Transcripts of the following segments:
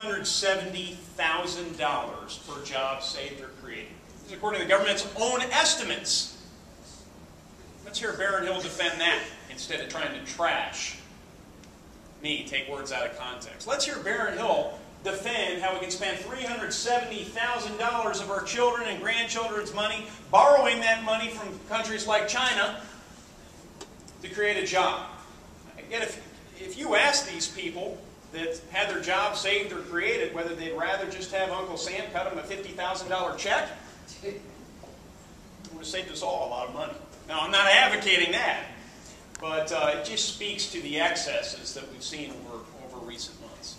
$170,000 per job saved or created. This is according to the government's own estimates. Let's hear Baron Hill defend that instead of trying to trash me, take words out of context. Let's hear Baron Hill defend how we can spend $370,000 of our children and grandchildren's money, borrowing that money from countries like China to create a job. Again, if you ask these people that had their job saved or created whether they'd rather just have Uncle Sam cut them a $50,000 check, it would have saved us all a lot of money. Now, I'm not advocating that, but it just speaks to the excesses that we've seen over recent months.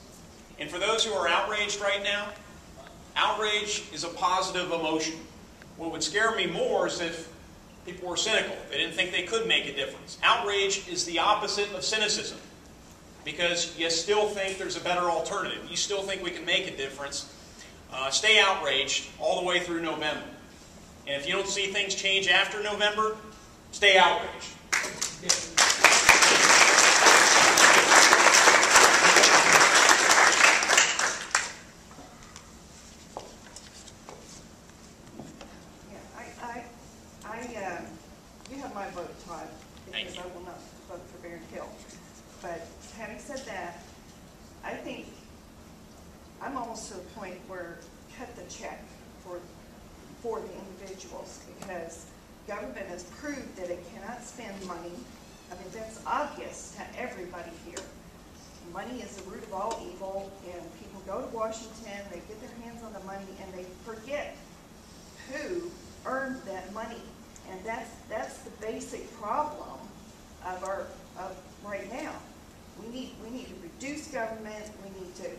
And for those who are outraged right now, outrage is a positive emotion. What would scare me more is if people were cynical. They didn't think they could make a difference. Outrage is the opposite of cynicism, because you still think there's a better alternative. You still think we can make a difference. Stay outraged all the way through November. And if you don't see things change after November, stay outraged. You have my vote, Todd, because I will not vote for Baron Hill. But having said that, I think I'm almost to the point where cut the check for the individuals, because government has proved that it cannot spend money. I mean, that's obvious to everybody here. Money is the root of all evil, and people go to Washington, they get their hands on the money, and they forget who earned that money. And that's the basic problem of right now. We need to reduce government. We need to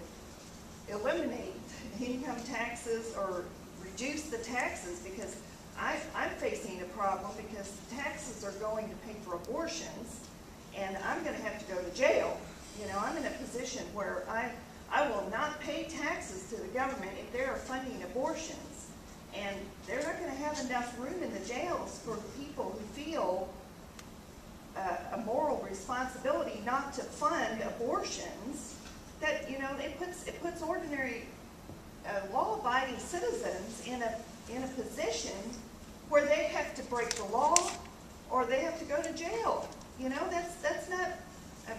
eliminate income taxes or reduce the taxes, because I'm facing a problem because taxes are going to pay for abortions, and I'm going to have to go to jail. You know, I'm in a position where I will not pay taxes to the government if they are funding abortions. And they're not going to have enough room in the jails for people who feel a moral responsibility not to fund abortions. That, you know, it puts ordinary law-abiding citizens in a position where they have to break the law or they have to go to jail. You know, that's not.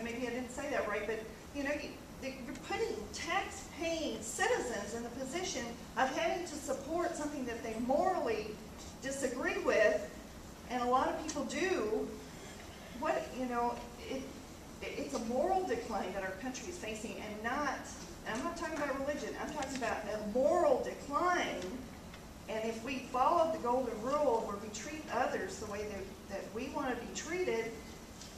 Maybe I didn't say that right, but you know. You're putting tax-paying citizens in the position of having to support something that they morally disagree with, and a lot of people do. It's a moral decline that our country is facing, and I'm not talking about religion, I'm talking about a moral decline. And if we followed the golden rule where we treat others the way that we want to be treated,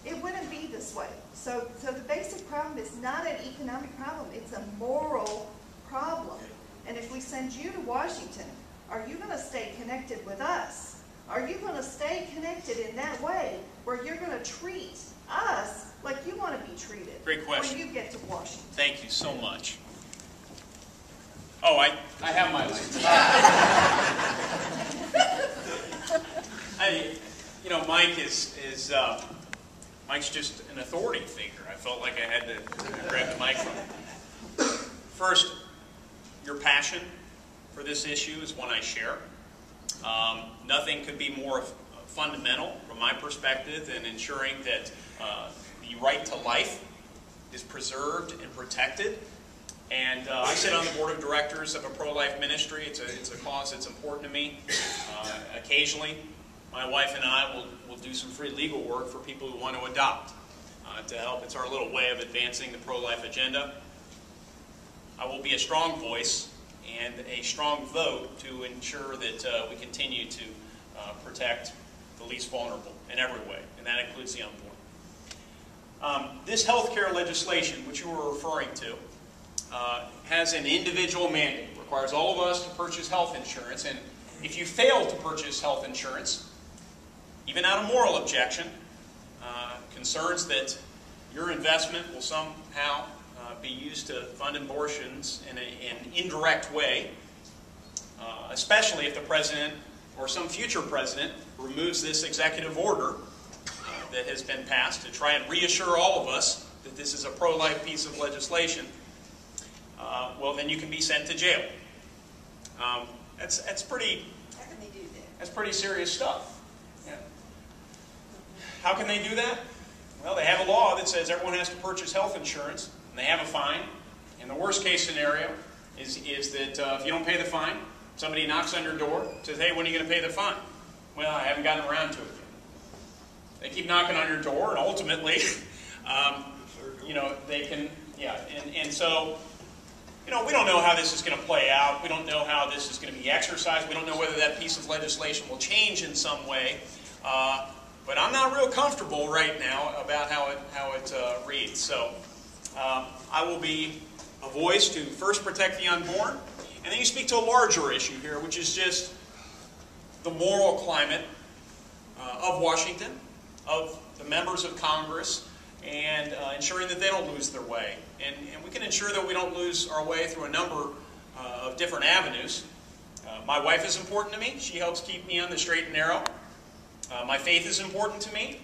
it wouldn't be this way. So the basic problem is not an economic problem, it's a moral problem. And if we send you to Washington, are you going to stay connected with us? Are you going to stay connected in that way where you're going to treat us like you want to be treated? Great question. When you get to Washington. Thank you so much. Oh, I have my list. Mike Mike's just an authority figure. I felt like I had to grab the mic from him. First, your passion for this issue is one I share. Nothing could be more fundamental from my perspective than ensuring that the right to life is preserved and protected. And I sit on the board of directors of a pro-life ministry. It's a cause that's important to me. Occasionally, my wife and I will do some free legal work for people who want to adopt to help. It's our little way of advancing the pro-life agenda. I will be a strong voice and a strong vote to ensure that we continue to protect the least vulnerable in every way, and that includes the unborn. This health care legislation, which you were referring to, has an individual mandate. It requires all of us to purchase health insurance, and if you fail to purchase health insurance, even out of moral objection, concerns that your investment will somehow be used to fund abortions in an indirect way, especially if the president or some future president removes this executive order that has been passed to try and reassure all of us that this is a pro-life piece of legislation. well, then you can be sent to jail. That's pretty. How can they do that? That's pretty serious stuff. Yeah. How can they do that? Well, they have a law that says everyone has to purchase health insurance, and they have a fine. And the worst case scenario is that if you don't pay the fine, somebody knocks on your door, says, hey, when are you going to pay the fine? Well, I haven't gotten around to it yet. They keep knocking on your door, and ultimately, they can, and so, we don't know how this is going to play out. We don't know how this is going to be exercised. We don't know whether that piece of legislation will change in some way. But I'm not real comfortable right now about how it reads. So I will be a voice to first protect the unborn, and then you speak to a larger issue here, which is just the moral climate of Washington, of the members of Congress, and ensuring that they don't lose their way. And we can ensure that we don't lose our way through a number of different avenues. My wife is important to me. She helps keep me on the straight and narrow. My faith is important to me.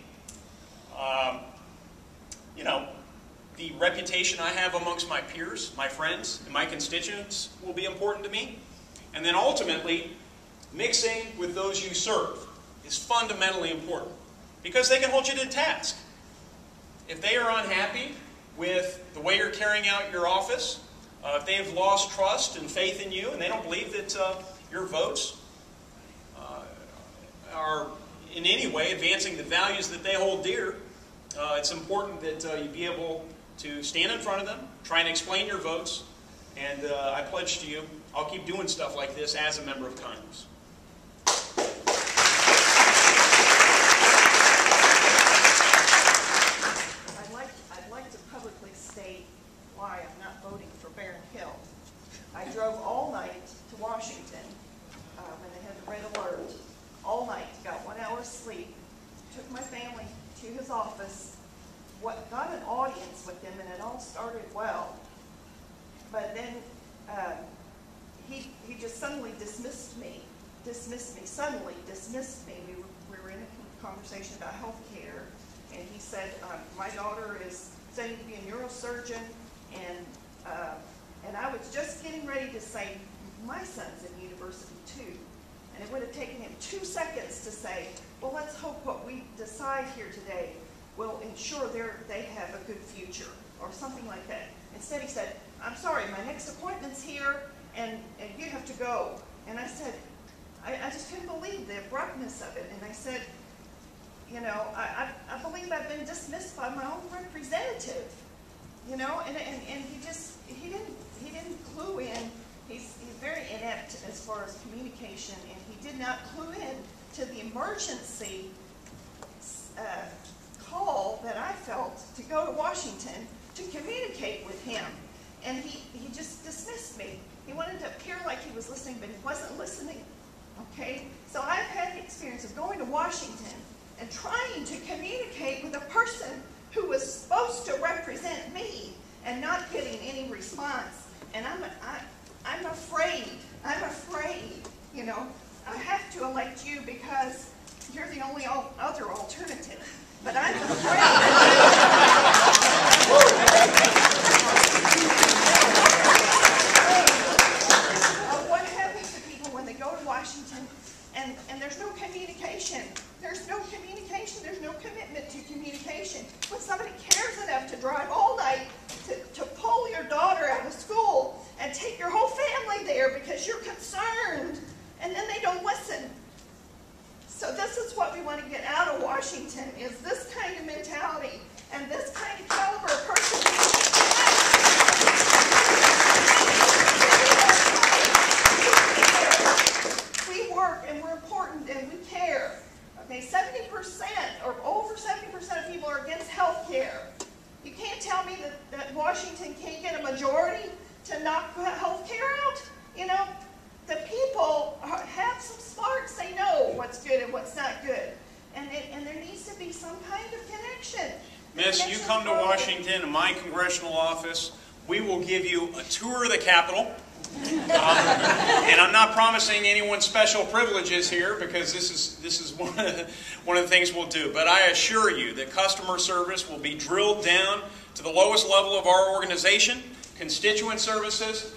The reputation I have amongst my peers, my friends, and my constituents will be important to me. And then ultimately, mixing with those you serve is fundamentally important because they can hold you to task. If they are unhappy with the way you're carrying out your office, if they have lost trust and faith in you and they don't believe that your votes are in any way advancing the values that they hold dear, it's important that you be able to stand in front of them, try and explain your votes, and I pledge to you, I'll keep doing stuff like this as a member of Congress. I'd like to publicly state why I'm not voting for Barron Hill. I drove all night to Washington when they had the red alert. All night, got 1 hour's sleep, took my family to his office, got an audience with him, and it all started well. But then he just suddenly dismissed me. Suddenly dismissed me. We were in a conversation about health care, and he said, my daughter is studying to be a neurosurgeon, and I was just getting ready to say, my son's in university too. And it would have taken him 2 seconds to say, well, let's hope what we decide here today will ensure they have a good future, or something like that. Instead, he said, I'm sorry, my next appointment's here, and you have to go. And I said, I just couldn't believe the abruptness of it. And I said, I believe I've been dismissed by my own representative. And he didn't clue in. He's very inept as far as communication, and he did not clue in to the emergency call that I felt to go to Washington to communicate with him. And he just dismissed me. He wanted to appear like he was listening, but he wasn't listening. Okay? So I've had the experience of going to Washington and trying to communicate with a person who was supposed to represent me and not getting any response. And I'm afraid, I have to elect you because you're the only other alternative. But I'm afraid of what happens to people when they go to Washington and there's no communication. There's no communication. There's no commitment to communication. When somebody cares enough to drive all night to pull your daughter out of school and take your whole family there because you're concerned, and then they don't listen. So this is what we want to get out of Washington, is this kind of mentality and this kind of caliber of person. We work and we're important and we care. Okay, 70% or over 70% of people are against health care. You can't tell me that Washington can't get a majority to knock health care out. The people have some sparks. They know what's good and what's not good. And there needs to be some kind of connection. Miss, you come to Washington in my congressional office, we will give you a tour of the Capitol. And I'm not promising anyone special privileges here because this is one of the things we'll do. But I assure you that customer service will be drilled down to the lowest level of our organization. constituent services,